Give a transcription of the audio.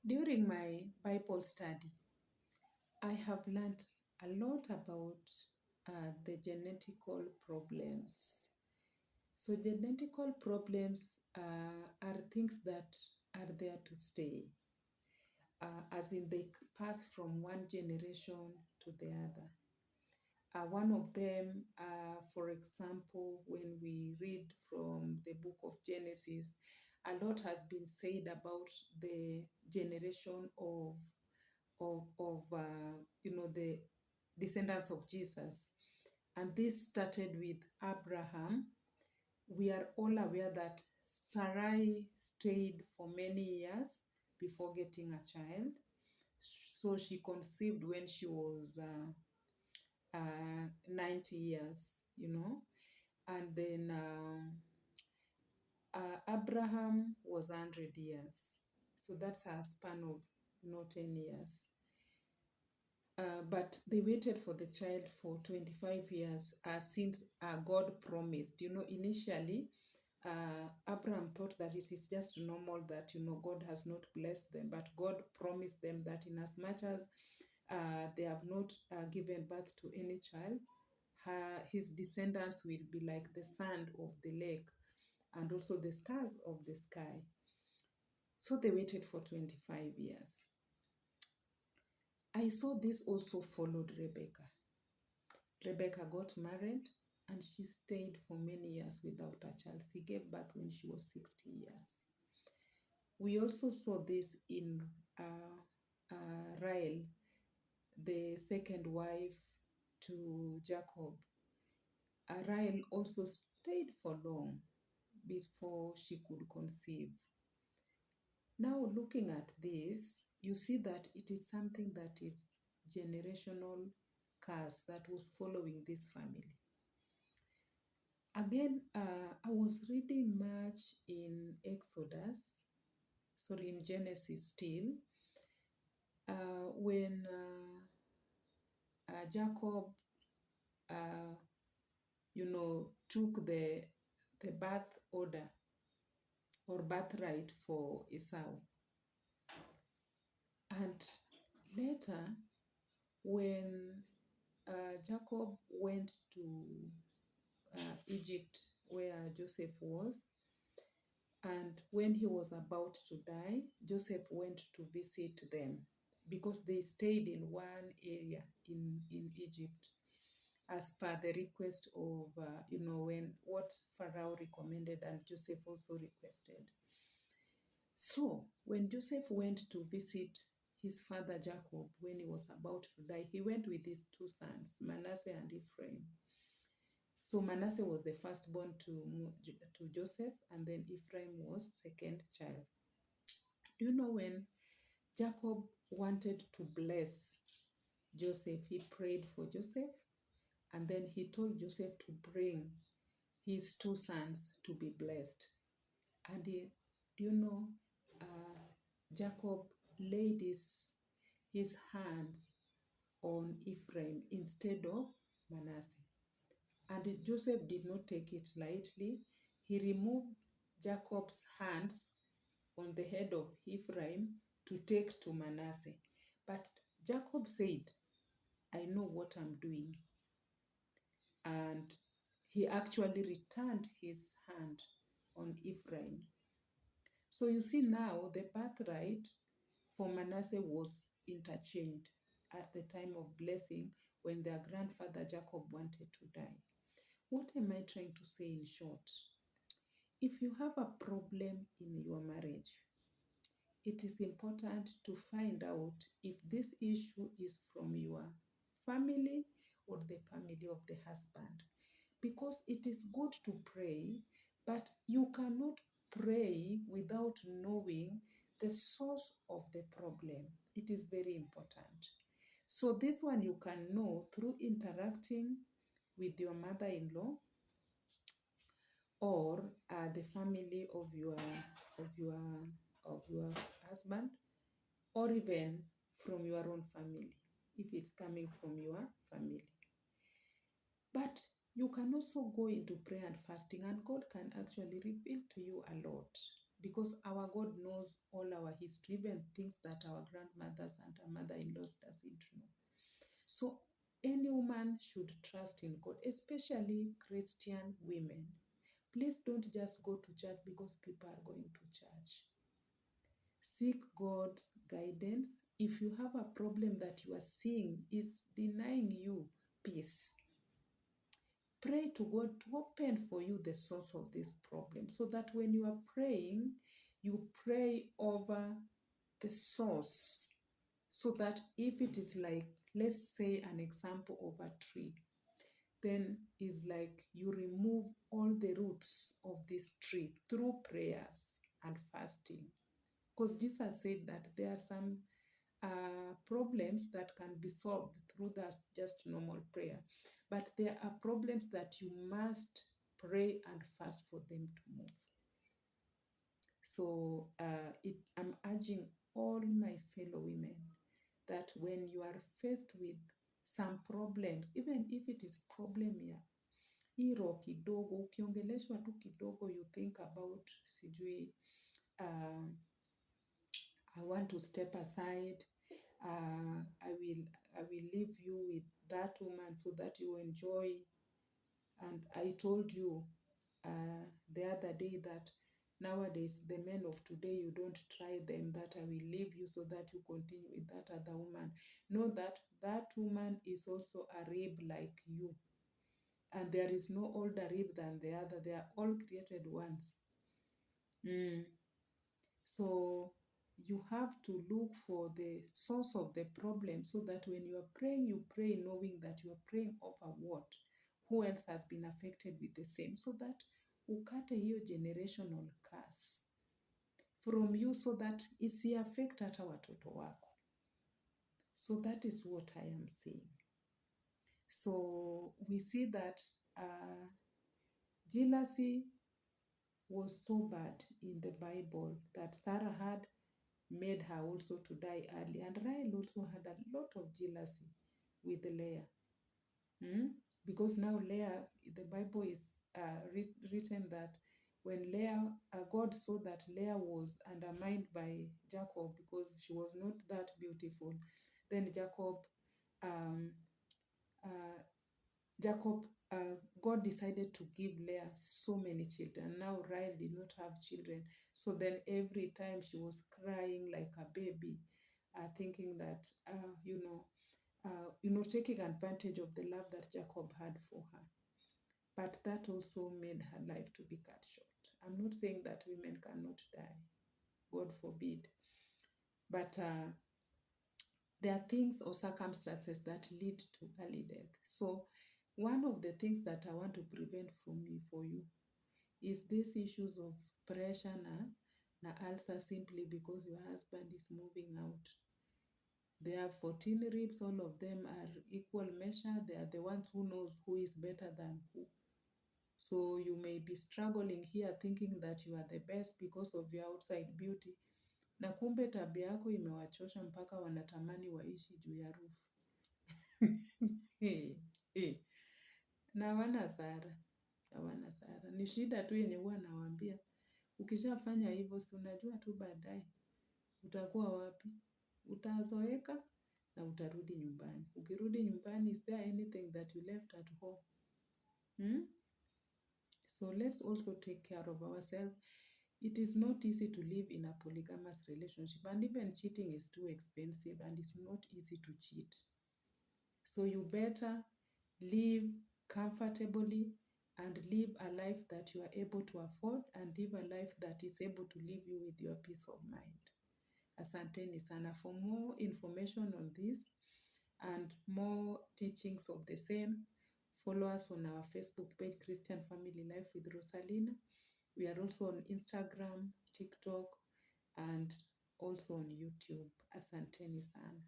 During my Bible study, I have learned a lot about the genetical problems. So, genetical problems are things that are there to stay, as in they pass from one generation to the other. One of them, for example, when we read from the book of Genesis, a lot has been said about the generation of the descendants of Jesus. And this started with Abraham. We are all aware that Sarai stayed for many years before getting a child. So she conceived when she was 90 years. And then Abraham was 100 years. So that's a span of 10 years. But they waited for the child for 25 years since God promised. Initially, Abraham thought that it is just normal that, God has not blessed them, but God promised them that in as much as they have not given birth to any child, his descendants will be like the sand of the lake and also the stars of the sky. So they waited for 25 years. I saw this also followed Rebecca. Rebecca got married and she stayed for many years without a child. She gave birth when she was 60 years. We also saw this in Rahel, the second wife to Jacob. Rahel also stayed for long before she could conceive. Now, looking at this, you see that it is something that is generational curse that was following this family. Again, I was reading much in Genesis still, when Jacob, took the birth order or birthright for Esau. And later, when Jacob went to Egypt, where Joseph was, and when he was about to die, Joseph went to visit them because they stayed in one area in Egypt as per the request of, when what Pharaoh recommended and Joseph also requested. So when Joseph went to visit his father Jacob when he was about to die, he went with his two sons, Manasseh and Ephraim. So Manasseh was the firstborn to Joseph, and then Ephraim was second child. Do you know when Jacob wanted to bless Joseph, he prayed for Joseph, and then he told Joseph to bring his two sons to be blessed. And Jacob laid his hands on Ephraim instead of Manasseh. And Joseph did not take it lightly. He removed Jacob's hands on the head of Ephraim to take to Manasseh. But Jacob said, I know what I'm doing. And he actually returned his hand on Ephraim. So you see now the birthright for Manasseh was interchanged at the time of blessing when their grandfather Jacob wanted to die. What am I trying to say in short? If you have a problem in your marriage, it is important to find out if this issue is from your family or the family of the husband. Because it is good to pray, but you cannot pray without knowing the source of the problem. It is very important. So this one you can know through interacting with your mother-in-law or the family of your husband, or even from your own family if it's coming from your family. But you can also go into prayer and fasting, and God can actually reveal to you a lot. because our God knows all our history, even things that our grandmothers and our mother-in-laws doesn't know. So any woman should trust in God, especially Christian women. Please don't just go to church because people are going to church. Seek God's guidance. If you have a problem that you are seeing is denying you peace, pray to God to open for you the source of this problem, so that when you are praying, you pray over the source, so that if it is like, let's say an example of a tree, then is like you remove all the roots of this tree through prayers and fasting. Because Jesus said that there are some problems that can be solved through that just normal prayer. But there are problems that you must pray and fast for them to move. So I'm urging all my fellow women that when you are faced with some problems, even if it is problem ya hiro kidogo, ukiongeleshwa tu kidogo, you think about sijui I want to step aside. I will leave you with that woman so that you enjoy. And I told you the other day that nowadays the men of today, you don't try them, that I will leave you so that you continue with that other woman. Know that that woman is also a rib like you. And there is no older rib than the other. They are all created ones. So you have to look for the source of the problem, so that when you are praying, you pray knowing that you are praying over what? Who else has been affected with the same, so that ukate hiyo generational curse from you, so that isi affect hata watoto wako. So that is what I am saying. So we see that jealousy was so bad in the Bible that Sarah had made her also to die early. And Rahel also had a lot of jealousy with Leah. Because now Leah, the Bible is written that when Leah, God saw that Leah was undermined by Jacob because she was not that beautiful, then God decided to give Leah so many children. Now Rahel did not have children. So then every time she was crying like a baby, thinking that, taking advantage of the love that Jacob had for her. But that also made her life to be cut short. I'm not saying that women cannot die, God forbid. But there are things or circumstances that lead to early death. So one of the things that I want to prevent from you for you is these issues of pressure na ulcer, simply because your husband is moving out. There are 14 ribs, all of them are equal measure. They are the ones who knows who is better than who. So you may be struggling here thinking that you are the best because of your outside beauty, na kumbe tabia yako imewachosha mpaka wanatamani waishi juu ya roof. Na hawana sara. Ni shida tu yenye huwa nawaambia, ukishafanya hivyo, si unajua tu baadaye utakuwa wapi? Utazoeka na utarudi nyumbani. Ukirudi nyumbani, is there anything that you left at home? So let's also take care of ourselves. It is not easy to live in a polygamous relationship, and even cheating is too expensive, and it's not easy to cheat. So you better live comfortably and live a life that you are able to afford, and live a life that is able to leave you with your peace of mind. Asanteni sana. For more information on this and more teachings of the same, follow us on our Facebook page, Christian Family Life with Rosalina. We are also on Instagram, TikTok, and also on YouTube. Asanteni sana.